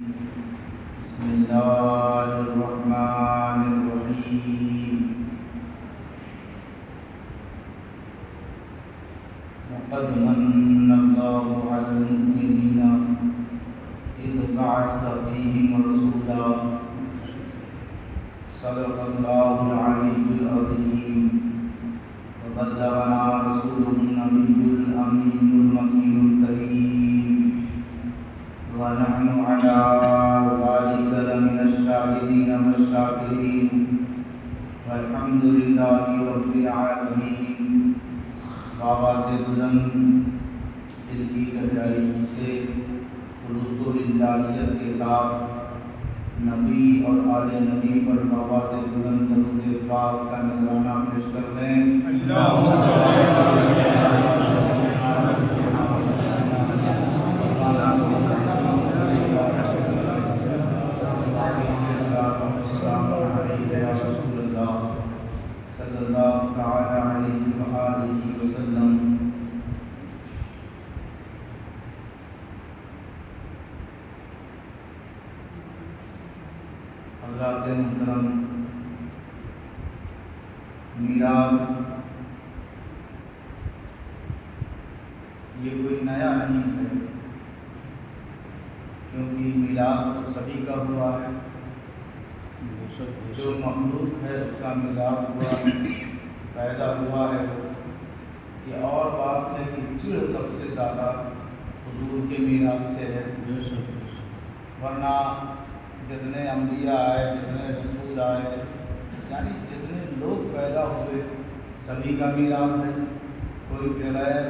بسم الله الرحمن الرحيم. لقد من الله على المؤمنين إذ بعث فيهم رسولا صدق الله العلي العظيم وبلغنا رسوله النبي الأمين المكين الكريم ونحن على ذلك لمن الشاهدين والشاكرين والحمد لله رب العالمين. بابا سے بلند دل کی گہرائی سے رسول اللہیت کے ساتھ نبی اور آل نبی پر بابا سے بلند درود پاک کا نذرانہ پیش کر دیں. حضرات محترم، میلاد یہ کوئی نیا نہیں ہے، کیونکہ میلاد تو سبھی کا ہوا ہے. جو مخلوق ہے اس کا میلاد ہوا ہے، پیدا ہوا ہے. یہ اور بات ہے کہ چڑ سب سے زیادہ حضور کے میلاد سے ہے، ورنہ جتنے انبیاء آئے، جتنے رسول آئے، یعنی جتنے لوگ پیدا ہوئے سبھی کا میلاد ہے. کوئی بغیر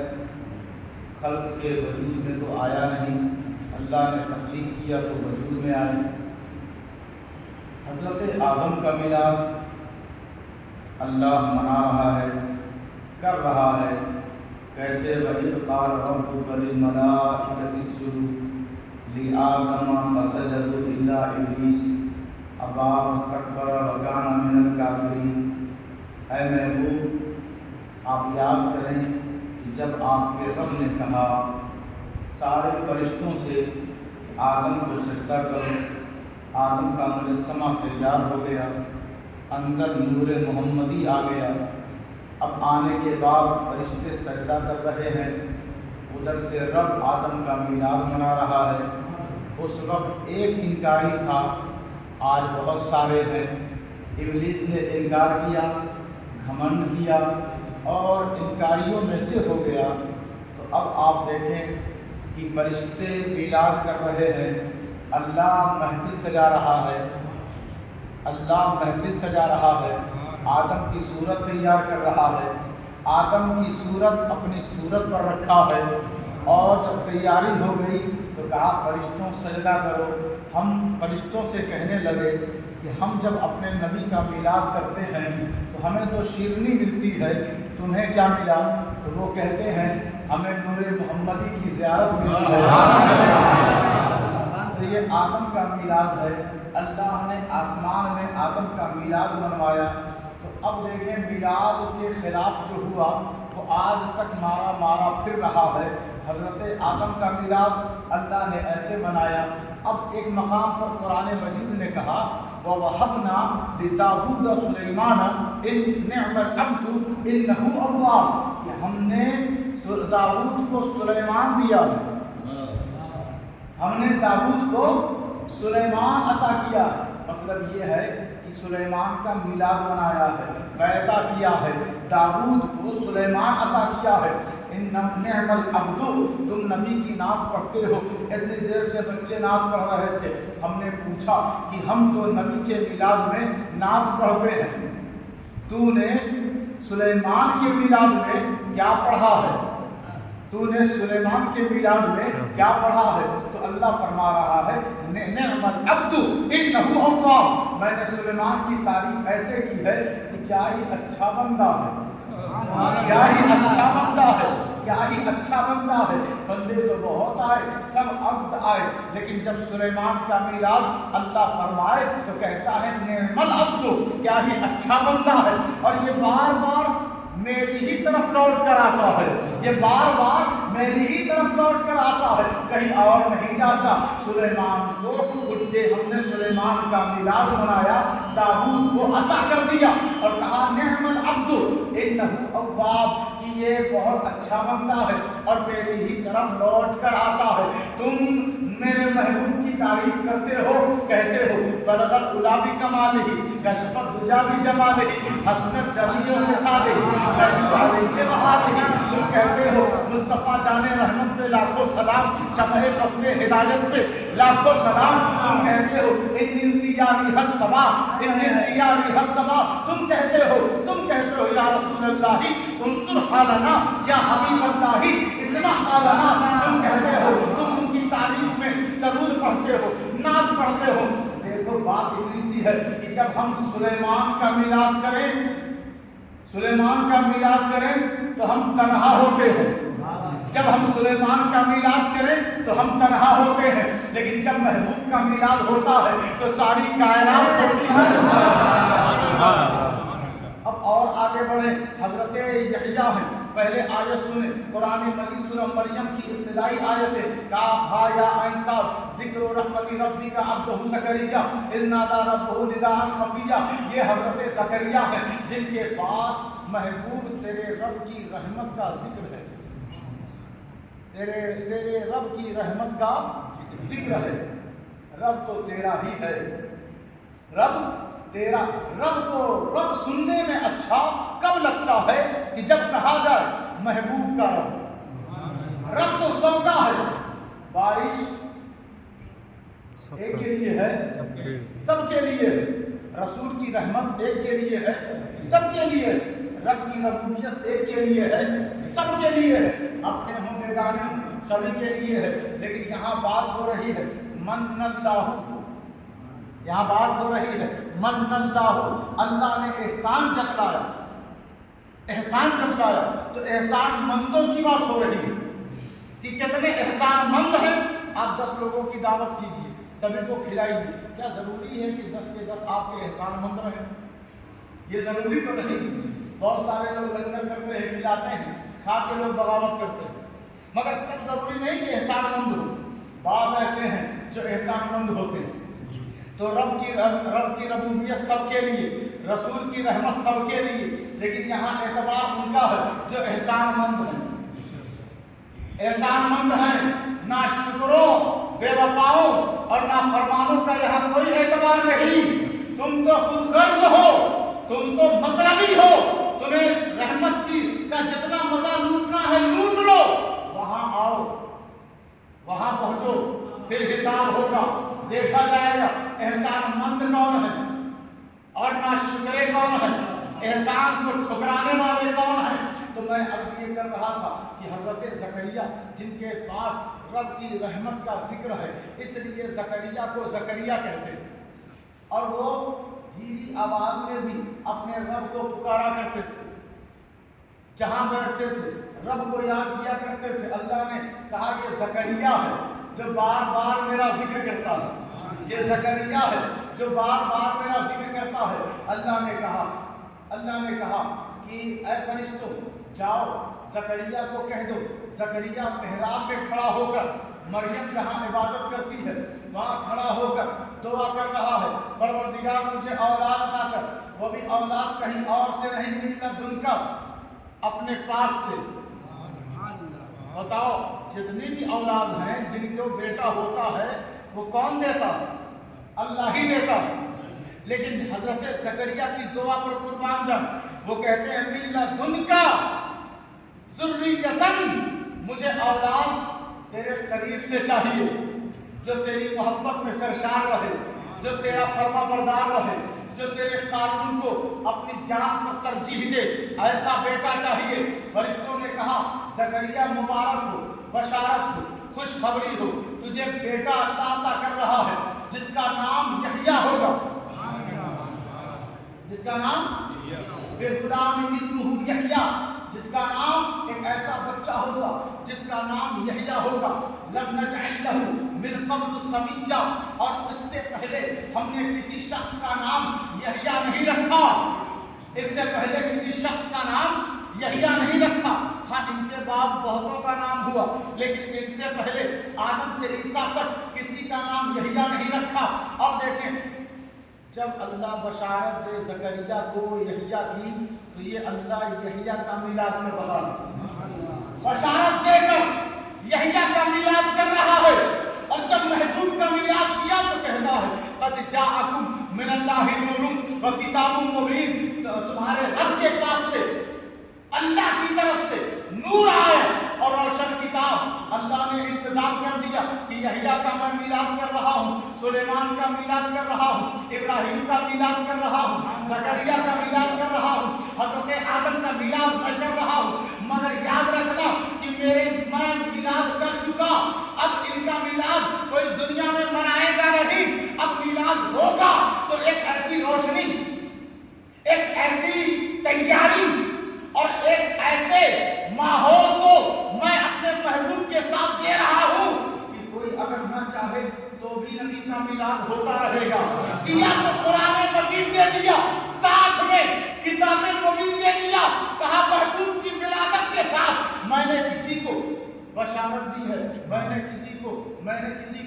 خلق کے وجود میں تو آیا نہیں، اللہ نے تخلیق کیا تو وجود میں آئے. حضرت آدم کا میلاد اللہ منا رہا ہے، کر رہا ہے. کیسے وَإِذْ قَالَ رَبُّكَ لِلْمَلَائِكَةِ اسْجُدُوا لِآدَمَ فَسَجَدُوا إِلَّا إِبْلِيسَ أَبَىٰ وَاسْتَكْبَرَ وَكَانَ مِنَ الْكَافِرِينَ. اے محبوب، آپ یاد کریں کہ جب آپ کے رب نے کہا سارے فرشتوں سے آدم کو سجدہ کرو، آدم کا مجسمہ تیار ہو گیا، اندر نور محمدی آ گیا. اب آنے کے بعد فرشتے سجدہ کر رہے ہیں، ادھر سے رب آدم کا میلاد منا رہا ہے. اس وقت ایک انکاری تھا، آج بہت سارے ہیں. ابلیس نے انکار کیا، گھمنڈ کیا اور انکاریوں میں سے ہو گیا. تو اب آپ دیکھیں کہ فرشتے میلاد کر رہے ہیں، اللہ محفل سجا رہا ہے، اللہ محفل سجا رہا ہے، آدم کی صورت تیار کر رہا ہے، آدم کی صورت اپنی صورت پر رکھا ہے. اور جب تیاری ہو گئی تو کہا فرشتوں سجدہ کرو. ہم فرشتوں سے کہنے لگے کہ ہم جب اپنے نبی کا میلاد کرتے ہیں تو ہمیں تو شیرنی ملتی ہے، تمہیں کیا ملا؟ تو وہ کہتے ہیں ہمیں نور محمدی کی زیارت ملتی ہے. تو یہ آدم کا میلاد ہے، اللہ نے آسمان میں آدم کا میلاد منوایا. تو اب دیکھیں میلاد کے خلاف جو ہوا وہ آج تک مارا پھر رہا ہے. حضرت آدم کا میلاد اللہ نے ایسے منایا. اب ایک مقام پر قرآن مجید نے کہا وَوَهَبْنَا لِدَاوُودَ سُلَيْمَانَ إِنَّ نِعْمَ الْعَبْدُ إِنَّهُ أَوَّابٌ. کہ ہم نے داؤد کو سلیمان دیا، ہم نے داؤد کو سلیمان عطا کیا. مطلب یہ ہے کہ سلیمان کا میلاد منایا ہے، پیدا کیا ہے، داؤد کو سلیمان عطا کیا ہے. نعم العبد، تم نبی کی نعت پڑھتے ہو. اتنی دیر سے بچے نعت پڑھ رہے تھے، ہم نے پوچھا کہ ہم تو نبی کے میلاد میں نعت پڑھتے ہیں، تو نے سلیمان کے میلاد میں کیا پڑھا ہے؟ تو نے سلیمان کے میلاد میں کیا پڑھا ہے؟ تو اللہ فرما رہا ہے نعم العبد انہ اواب. میں نے سلیمان کی تعریف ایسے کی ہے کہ کیا ہی اچھا بندہ ہے، کیا ہی اچھا بندہ ہے، کیا ہی اچھا بندہ ہے. بندے تو بہت آئے، سب عبد آئے، لیکن جب سلیمان کا میلاد اللہ فرمائے تو کہتا ہے نعم العبد، کیا ہی اچھا بندہ ہے. اور یہ بار بار میری ہی طرف لوٹ کر آتا ہے، یہ بار بار میری ہی طرف لوٹ کر آتا ہے، کہیں اور نہیں جاتا. سلیمان کو یہ ہم نے سلیمان کا میلاد منایا، داؤد کو عطا کر دیا اور کہا نعم العبد انہ اواب، کہ یہ بہت اچھا بندہ ہے اور میری ہی طرف لوٹ کر آتا ہے۔ تم میرے محبوب کی تعریف کرتے ہو، کہتے ہو بلغ العلا بکمالہ، کشف الدجی بجمالہ، حسنت جمیع خصالہ، صلی علیہ وآلہ۔ تم کہتے ہو مصطفیٰ جان رحمت پہ لاکھوں سلام، شمع فضل ہدایت پہ لاکھوں سلام۔ تم کہتے ہو ان انتیاری السما، ان انتیاری السما۔ تم کہتے ہو یا رسول اللہ انظر حالنا، یا حبیب اللہ اسمع حالنا۔ تم کہتے ہو، تم ان کی تعریف میں درود پڑھتے ہو، نعت پڑھتے ہو۔ دیکھو بات اتنی سی ہے کہ جب ہم سلیمان کا میلاد کریں تو ہم تنہا ہوتے ہیں، جب ہم سلیمان کا میلاد کریں تو ہم تنہا ہوتے ہیں، لیکن جب محبوب کا میلاد ہوتا ہے تو ساری کائنات ہوتی ہے۔ اب اور آگے بڑھیں، حضرت یحییٰ ہیں، پہلے آیت سنیں، قرآن مجید سورہ مریم کی ابتدائی آیتیں، کاف ہا یا عین صاد، ذکر رحمت ربک عبدہ زکریا اذ نادی ربہ نداء خفیا۔ یہ حضرت زکریا ہیں جن کے پاس محبوب تیرے رب کی رحمت کا ذکر ہے، تیرے رب کی رحمت کا ذکر ہے۔ رب تو تیرا ہی ہے، رب تیرا، رب سننے میں اچھا کب لگتا ہے کہ جب کہا جائے محبوب کا رب تو سب کا ہے۔ بارش ایک کے لیے ہے، سب کے لیے، رسول کی رحمت ایک کے لیے ہے، سب کے لیے، رب کی ربوبیت ایک کے لیے ہے، سب کے لیے ہے، اپنے ہوں بیگانے سبھی کے لیے ہے۔ لیکن یہاں بات ہو رہی ہے من اللہ، یہاں بات ہو رہی ہے من اللہ، اللہ نے احسان جتلایا، احسان جتلایا، تو احسان مندوں کی بات ہو رہی ہے کہ کتنے احسان مند ہیں۔ آپ 10 لوگوں کی دعوت کیجیے، سبھی کو کھلائیے، کیا ضروری ہے کہ 10 کے 10 آپ کے احسان مند رہیں؟ یہ ضروری تو نہیں۔ بہت سارے لوگ لنگر کرتے ہیں، کھلاتے ہیں، کھا کے لوگ بغاوت کرتے ہیں، مگر سب ضروری نہیں کہ احسان مند ہو، بعض ایسے ہیں جو احسان مند ہوتے ہیں۔ تو رب کی ربوبیت سب کے لیے، رسول کی رحمت سب کے لیے، لیکن یہاں اعتبار ان کا ہے جو احسان مند ہیں، احسان مند ہیں، نہ شکروں، بے وفاؤں اور نہ فرمانوں کا یہاں کوئی اعتبار نہیں۔ تم تو خود غرض ہو، تم تو مطلبی ہو، تمہیں رحمت کا جتنا مزہ لوٹنا ہے لوٹ لو، وہاں آؤ، وہاں پہنچو، پھر حساب ہوگا، دیکھا جائے گا احسان مند کون ہے اور ناشکرے کون ہیں، احسان کو ٹھکرانے والے کون ہیں۔ تو میں عرض یہ کر رہا تھا کہ حضرت زکریا جن کے پاس رب کی رحمت کا ذکر ہے، اس لیے زکریا کو زکریا کہتے ہیں، اور وہ دھیمی آواز میں بھی اپنے رب کو پکارا کرتے تھے، جہاں بیٹھتے تھے رب کو یاد کیا کرتے تھے۔ اللہ نے کہا یہ زکریا ہے جو بار بار میرا ذکر کرتا ہے، یہ زکریا ہے جو بار بار میرا ذکر کرتا ہے۔ اللہ نے کہا کہ اے فرشتوں جاؤ زکریا کو کہہ دو، زکریا محراب میں کھڑا ہو کر، مریم جہاں عبادت کرتی ہے وہاں کھڑا ہو کر دعا کر رہا ہے، پروردگار مجھے اولاد عطا کر، وہ بھی اولاد کہیں اور سے نہیں، من لدنک، اپنے پاس سے۔ بتاؤ جتنی بھی اولاد ہیں جن کو بیٹا ہوتا ہے وہ کون دیتا ہے؟ اللہ ہی دیتا ہے۔ لیکن حضرت زکریا کی دعا پر قربان جان، وہ کہتے ہیں من لدنک ذریۃ، مجھے اولاد تیرے قریب سے چاہیے، جو تیری محبت میں سرشار رہے، جو تیرا فرما بردار رہے، جو تیرے قانون کو اپنی جان پر ترجیح دے، ایسا بیٹا چاہیے۔ فرشتوں نے کہا زکریا مبارک ہو، بشارت ہو، خوشخبری ہو، تجھے بیٹا عطا کر رہا ہے جس کا نام یحییٰ ہوگا، جس کا نام بغلام اسمہ یحییٰ، جس کا نام ایک ایسا بچہ ہوگا جس کا نام یحییٰ ہوگا۔ لم نجعل لہ من قبل سمیہ، اور اس سے پہلے ہم نے کسی شخص کا نام یحییٰ نہیں رکھا، اس سے پہلے کسی شخص کا نام یحییٰ نہیں رکھا۔ ہاں ان کے بعد بہتوں کا نام ہوا، لیکن ان سے پہلے آدم سے عیسیٰ تک کسی کا نام یحییٰ نہیں رکھا۔ اب دیکھیں جب اللہ بشارت دے زکریا کو یحییٰ کی تو یہ اللہ یحییٰ کا میلاد کر رہا ہے، بشارت دے کر یحییٰ کا میلاد کر رہا ہے۔ اور جب محبوب کا میلاد کیا تو کہتا ہے قد جاءکم من اللہ نور و کتاب مبین، تمہارے رب کے پاس سے اللہ کی طرف سے نور آئے اور روشن کتاب۔ اللہ نے انتظام کر دیا کہ یحییٰ کا میں میلاد کر رہا ہوں، سلیمان کا میلاد کر رہا ہوں، ابراہیم کا میلاد کر رہا ہوں، زکریا کا میلاد کر رہا ہوں، حضرت آدم کا میلاد میں کر رہا ہوں۔ مگر یاد رکھنا کہ میں میلاد کر چکا، اب ان کا میلاد کوئی دنیا میں منائے گا نہیں، اب میلاد ہوگا تو ایک ایسی روشنی، ایک ایسی تیاری اور ایک ایسے ماحول کو میں اپنے محبوب کے ساتھ دے رہا ہوں کہ کوئی اگر نہ چاہے تو بھی نبی کا میلاد ہوتا رہے گا۔ دیا تو قرآن مجید دے دیا، ساتھ میں کتاب مبین دے دیا، کہا محبوب کی ولادت کے ساتھ میں نے کسی کو بشارت دی ہے، میں نے کسی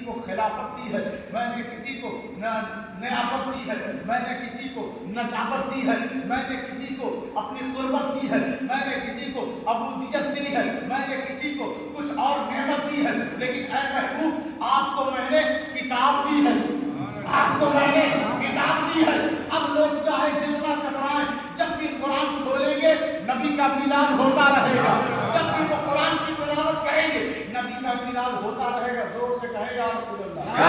کو خلافت دی ہے، میں نے کسی کو نیابت دی ہے، میں نے کسی کو نجابت دی ہے، میں نے کسی کو اپنی قربت دی ہے، میں نے کسی کو عبودیت دی ہے، میں نے کسی کو کچھ اور نعمت دی ہے، لیکن اے محبوب آپ کو میں نے کتاب دی ہے، آپ کو میں نے کتاب دی ہے۔ اب لوگ چاہے جتنا کترائیں، جب بھی قرآن کھولیں گے نبی کا میلاد ہوتا رہے گا، جب بھی وہ قرآن کی تلاوت کریں گے نبی کا میلاد ہوتا رہے گا۔ زور سے کہیں یا رسول اللہ،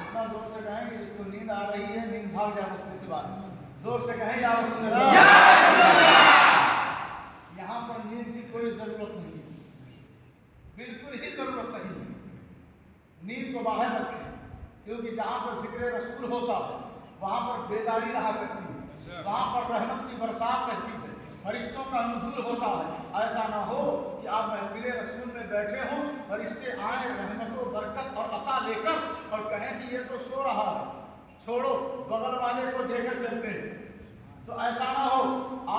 اتنا زور سے کہیں کہ جس کو نیند آ رہی ہے نیند بھاگ جائے مسجد سے باہر، زور سے کہیں یا رسول اللہ۔ یہاں پر نیند کی کوئی ضرورت نہیں ہے، بالکل ہی ضرورت نہیں ہے، نیند کو باہر رکھیں، کیونکہ جہاں پر ذکر رسول ہوتا ہے وہاں پر بیداری رہا کرتی ہے، وہاں پر رحمت کی برسات رہتی ہے، فرشتوں کا نزول ہوتا ہے۔ ایسا نہ ہو کہ آپ محفل رسول میں بیٹھے ہوں، فرشتے آئیں رحمت و برکت اور عطا لے کر اور کہیں کہ یہ تو سو رہا ہے، چھوڑو بغل والے کو دے کر چلتے ہیں۔ تو ایسا نہ ہو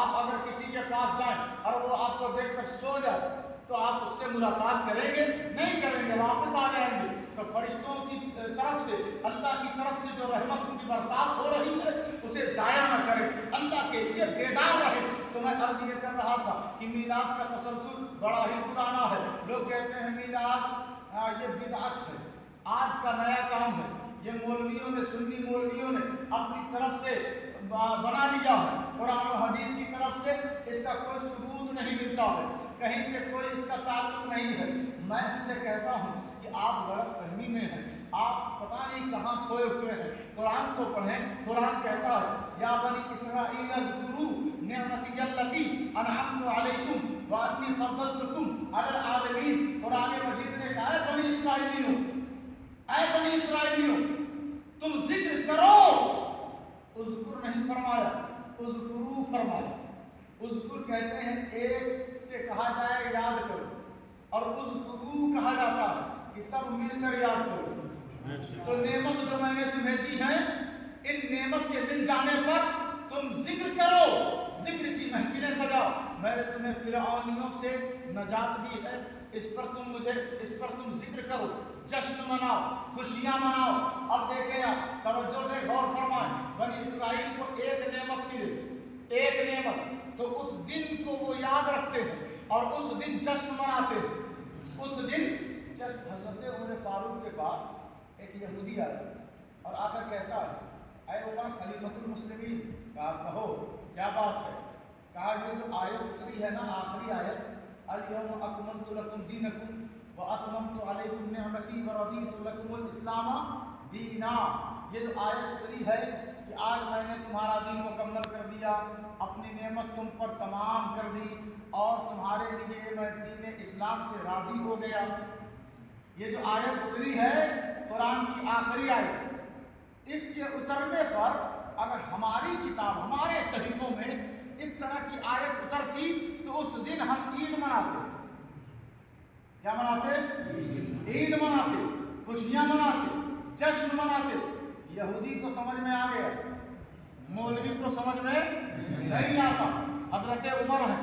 آپ اگر کسی کے پاس جائیں اور وہ آپ کو دیکھ کر سو جائے تو آپ اس سے ملاقات کریں گے؟ نہیں کریں گے، واپس آ جائیں گے۔ تو فرشتوں کی طرف سے، اللہ کی طرف سے جو رحمت کی برسات ہو رہی ہے اسے ضائع نہ کریں، اللہ کے لیے بیدار رہیں۔ تو میں عرض یہ کر رہا تھا کہ میلاد کا تسلسل بڑا ہی پرانا ہے۔ لوگ کہتے ہیں میلاد یہ بدعت ہے، آج کا نیا کام ہے، یہ مولویوں نے، سنی مولویوں نے اپنی طرف سے بنا لیا ہے، قرآن و حدیث کی طرف سے اس کا کوئی ثبوت نہیں ملتا ہے، کہیں سے کوئی اس کا تعلق نہیں ہے۔ میں ان سے کہتا ہوں کہ آپ غلط فہمی میں ہیں، آپ پتہ نہیں کہاں کھوئے ہوئے ہیں۔ قرآن تو پڑھیں، قرآن کہتا ہے یا بنی اسرائیل اذکروا نعمتی التی انعمت علیکم وانی فضلتکم علی العالمین۔ قرآن مجید نے کہا ہے بنی اسرائیلیوں، اے بنی اسرائیلیوں تم ذکر کرو، اذکر نہیں فرمایا، اذکرو فرمایا۔ اذکر کہتے ہیں ایک سے کہا جائے یاد کرو، اور اذکرو کہا جاتا ہے کہ سب مل کر یاد کرو۔ تو نعمت جو میں نے تمہیں دی ہے، ان نعمت کے مل جانے پر تم ذکر کرو، ذکر کی محفلیں سجاؤ۔ میں نے تمہیں فرعونیوں سے نجات دی ہے، اس پر تم ذکر کرو، جشن مناؤ، خوشیاں مناؤ۔ اب دیکھیں آپ توجہ دیں، غور فرمائیں، بنی اسرائیل کو ایک نعمت ملے، ایک نعمت، تو اس دن کو وہ یاد رکھتے ہیں اور اس دن جشن مناتے ہیں۔ اس دن جشن، حضرت عمر فاروق کے پاس ایک یہودی آیا اور آ کر کہتا ہے اے عمر خلیفۃ المسلمین، کہو کیا بات ہے؟ کہا یہ جو آیت اتری ہے نا، آخری آیت الیوم اکملت لکم دینکم واتممت علیکم نعمتی ورضیت لکم الاسلام دینا، یہ جو آیت اتری ہے کہ آج میں نے تمہارا دین مکمل کر دیا، اپنی نعمت تم پر تمام کر دی اور تمہارے لیے میں دین اسلام سے راضی ہو گیا، یہ جو آیت اتری ہے قرآن کی آخری آیت، اس کے اترنے پر اگر ہماری کتاب، ہمارے صحیفوں میں اس طرح کی آیت اترتی تو اس دن ہم عید مناتے۔ کیا مناتے؟ عید مناتے، خوشیاں مناتے، جشن مناتے۔ یہودی کو سمجھ میں آ گیا، مولوی کو سمجھ میں نہیں آتا۔ حضرت عمر ہیں،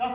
10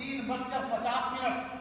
3:50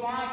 5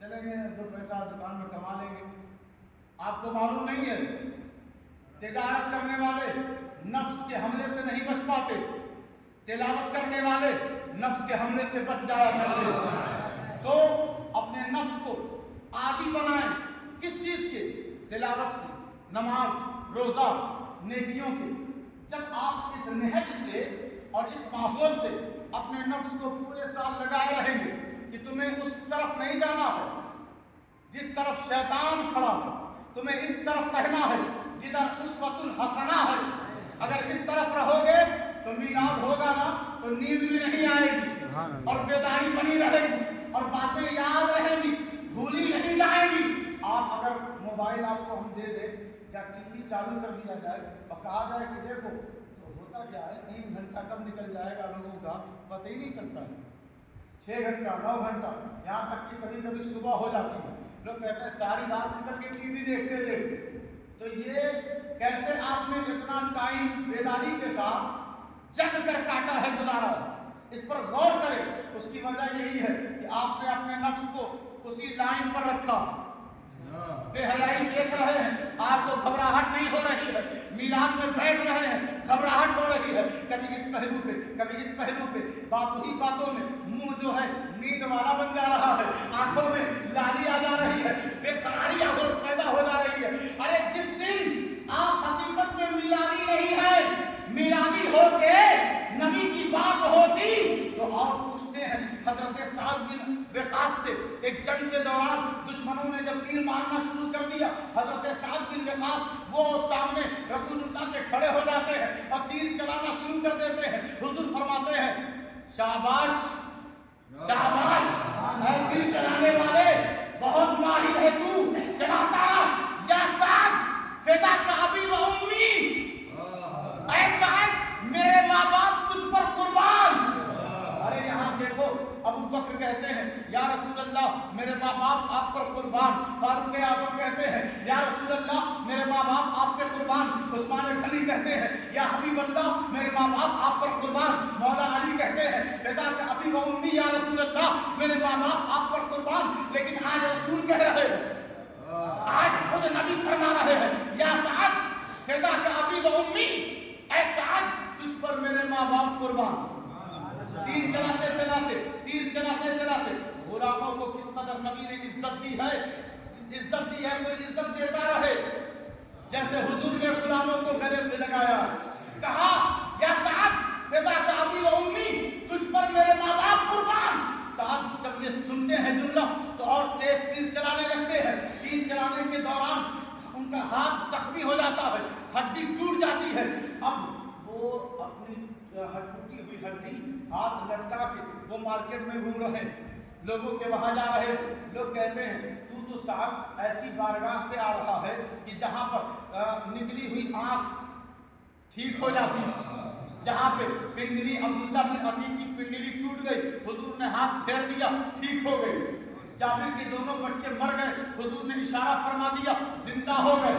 چلیں گے 2 پیسہ دکان میں کما لیں گے. آپ کو معلوم نہیں ہے تجارت کرنے والے نفس کے حملے سے نہیں بچ پاتے، تلاوت کرنے والے نفس کے حملے سے بچ جایا کرتے. تو اپنے نفس کو عادی بنائیں. کس چیز کے؟ تلاوت کی، نماز، روزہ، نیکیوں کے. جب آپ اس نہج سے اور اس ماحول سے اپنے نفس کو پورے سال لگائے رہیں گے کہ تمہیں اس طرف نہیں جانا ہے جس طرف شیطان کھڑا ہے، تمہیں اس طرف رہنا ہے جدھر اسوۃ الحسنہ ہے. اگر اس طرف رہو گے تو میلاد ہوگا نا تو نیند بھی نہیں آئے گی اور بیداری بنی رہے گی اور باتیں یاد رہیں گی، بھولی نہیں جائیں گی. آپ اگر موبائل آپ کو ہم دے دیں یا ٹی وی چالو کر دیا جائے اور کہا جائے کہ دیکھو، تو ہوتا کیا ہے 3 گھنٹہ کب نکل جائے گا لوگوں کا پتہ ہی نہیں چلتا ہے. 6 گھنٹہ 9 گھنٹہ یہاں تک کہ کبھی کبھی صبح ہو جاتی ہے. لوگ کہتے ہیں ساری رات نکل کے ٹی وی دیکھتے دیکھتے. تو یہ کیسے آپ نے اتنا ٹائم بیداری کے ساتھ جگ کر کاٹا ہے، گزارا ہے؟ اس پر غور کریں. اس کی وجہ یہی ہے کہ آپ نے اپنے نفس کو اسی لائن پر رکھا. بے حیائی دیکھ رہے ہیں، آپ کو گھبراہٹ نہیں ہو رہی ہے. میلاد میں بیٹھ رہے ہیں، گھبراہٹ ہو رہی ہے، کبھی اس پہلو پہ کبھی اس پہلو پہ. باتوں ہی باتوں میں منہ جو ہے نیند والا بن جا رہا ہے، آنکھوں میں لالی آ جا رہی ہے، بے قراری پیدا ہو جا رہی ہے. ارے جس دن آپ حقیقت میں میلادی نہیں ہے، میلادی ہو کے نبی کی بات ہوتی تو اور پوچھتے ہیں. حضرت سعد بن وقاص سے ایک جنگ کے دوران دشمنوں نے جب تیر مارنا شروع کر دیا، حضرت سعد بن وقاص وہ سامنے رسول اللہ کے کھڑے ہو جاتے ہیں اور تیر چلانا شروع کر دیتے ہیں. حضور فرماتے ہیں شاباش شاباش اے تیر چلانے والے، بہت ماہر ہے تو، چلاتا یا سعد فدا کا ابی و امی، اے سعد میرے ماں باپ تجھ پر قربان. ارے یہاں دیکھو ابو بکر کہتے ہیں یا رسول اللہ میرے ماں باپ آپ پر قربان. فاروق اعظم کہتے ہیں یا رسول اللہ میرے ماں باپ آپ پہ قربان. عثمان غنی کہتے ہیں یا حبیب اللہ میرے ماں باپ آپ پر قربان. مولا علی کہتے ہیں فدا کا ابی و امی یا رسول اللہ میرے ماں باپ آپ پر قربان. لیکن آج رسول کہہ رہے ہیں، آج خود نبی فرما رہے ہیں یا سعد فدا کا ابی و امی، اے سعد تجھ پر میرے ماں باپ قربان. تیر چلاتے چلاتے غلاموں کو کس قدر نبی نے عزت دی ہے. کوئی عزت دیتا رہے. جیسے حضور نے غلاموں کو گلے سے لگایا، کہا یا سعد فدا کا ابی و امی تجھ پر میرے ماں باپ قربان. سعد جب یہ سنتے ہیں جملہ تو اور تیز تیر چلانے لگتے ہیں. تیر چلانے کے دوران ان کا ہاتھ زخمی ہو جاتا ہے، ہڈی ٹوٹ جاتی ہے. اب وہ اپنی ٹوٹی ہوئی ہڈی ہاتھ لٹکا کے وہ مارکیٹ میں گھوم رہے ہیں، لوگوں کے وہاں جا رہے ہیں. لوگ کہتے ہیں تو صاحب ایسی بارگاہ سے آ رہا ہے کہ جہاں پر نکلی ہوئی آنکھ ٹھیک ہو جاتی ہے، جہاں پہ پنڈلی عبداللہ بن عتیق کی پنڈلی ٹوٹ گئی، حضور نے ہاتھ پھیر دیا ٹھیک ہو گئی. جابر کے دونوں بچے مر گئے، حضور نے اشارہ فرما دیا زندہ ہو گئے.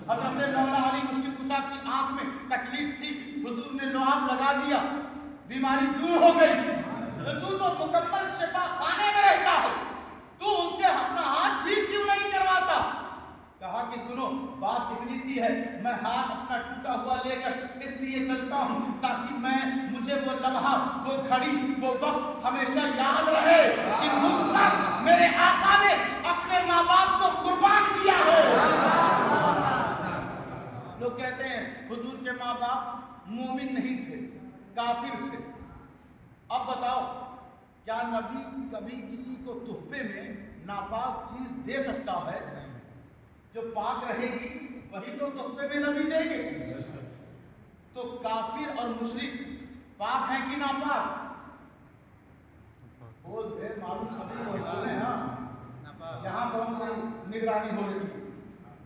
حضرت مولا علی مشکل کشا کی آنکھ میں تکلیف تھی، حضور نے لعاب لگا دیا، بیماری دور ہو گئی. تو مکمل شفا خانے میں رہتا ہے، تو ان سے اپنا ہاتھ ٹھیک کیوں نہیں کرواتا؟ کہا کہ سنو بات اتنی سی ہے، میں ہاتھ اپنا ٹوٹا ہوا لے کر اس لیے چلتا ہوں تاکہ مجھے وہ لمحہ، وہ گھڑی، وہ وقت ہمیشہ یاد رہے کہ مجھ پر میرے آقا نے اپنے ماں باپ کو قربان کیا ہے. لوگ کہتے ہیں حضور کے ماں باپ مومن نہیں تھے، کافر تھے. اب بتاؤ کیا نبی کبھی کسی کو تحفے میں ناپاک چیز دے سکتا ہے؟ جو پاک رہے گی وہی تو تحفے میں نبی دیں گے. تو کافر اور مشرک پاک ہیں کہ ناپاک؟ بول دے معلوم سبھی کو بولے نا، یہاں کون سی نگرانی ہو رہی ہے؟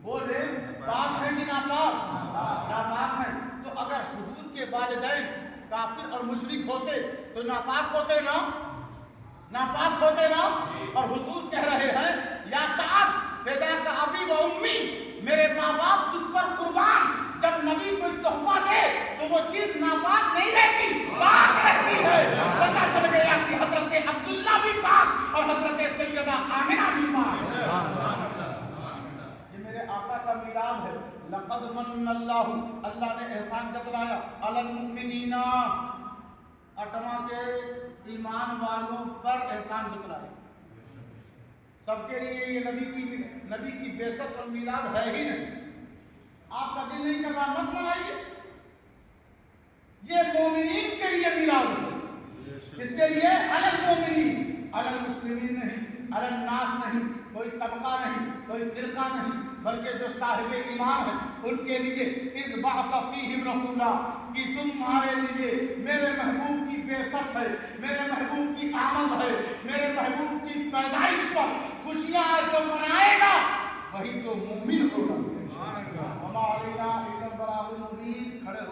بول دے پاک ہیں کہ ناپاک؟ ناپاک ہیں. تو اگر حضور کے والدین کافر اور مشرک ہوتے تو ناپاک ہوتے نا، ناپاک ہوتے نا. اور حضور کہہ رہے ہیں یا سعد فدا کا ابی و امی، میرے ماں باپ تجھ پر قربان. جب نبی کوئی تحفہ دے تو وہ چیز ناپاک نہیں رہتی، پاک رہتی ہے. پتہ چل گیا کہ حضرت عبداللہ بھی پاک اور حضرت سیدہ آمنہ لقد من اللہ نے احسان جتلایا علی المؤمنین، اٹما کے ایمان والوں پر احسان جتلایا. سب کے لیے یہ نبی کی بعثت اور میلاد ہے ہی نہیں. آپ کا دل نہیں کر رہا مت منائیے. یہ مومنین کے لیے میلاد ہے. اس کے لیے علی المومنین، علی المسلمین نہیں، علی الناس نہیں، کوئی طبقہ نہیں، کوئی فرقہ نہیں، بلکہ جو صاحب ایمان ہیں ان کے لیے اذ بعث فیہم رسولا، کہ تمہارے لیے میرے محبوب کی بعثت ہے، میرے محبوب کی آمد ہے، میرے محبوب کی پیدائش پر خوشیاں جو منائے گا وہی تو مومن ہوگا. وما علینا الا البلاغ المبین. کھڑے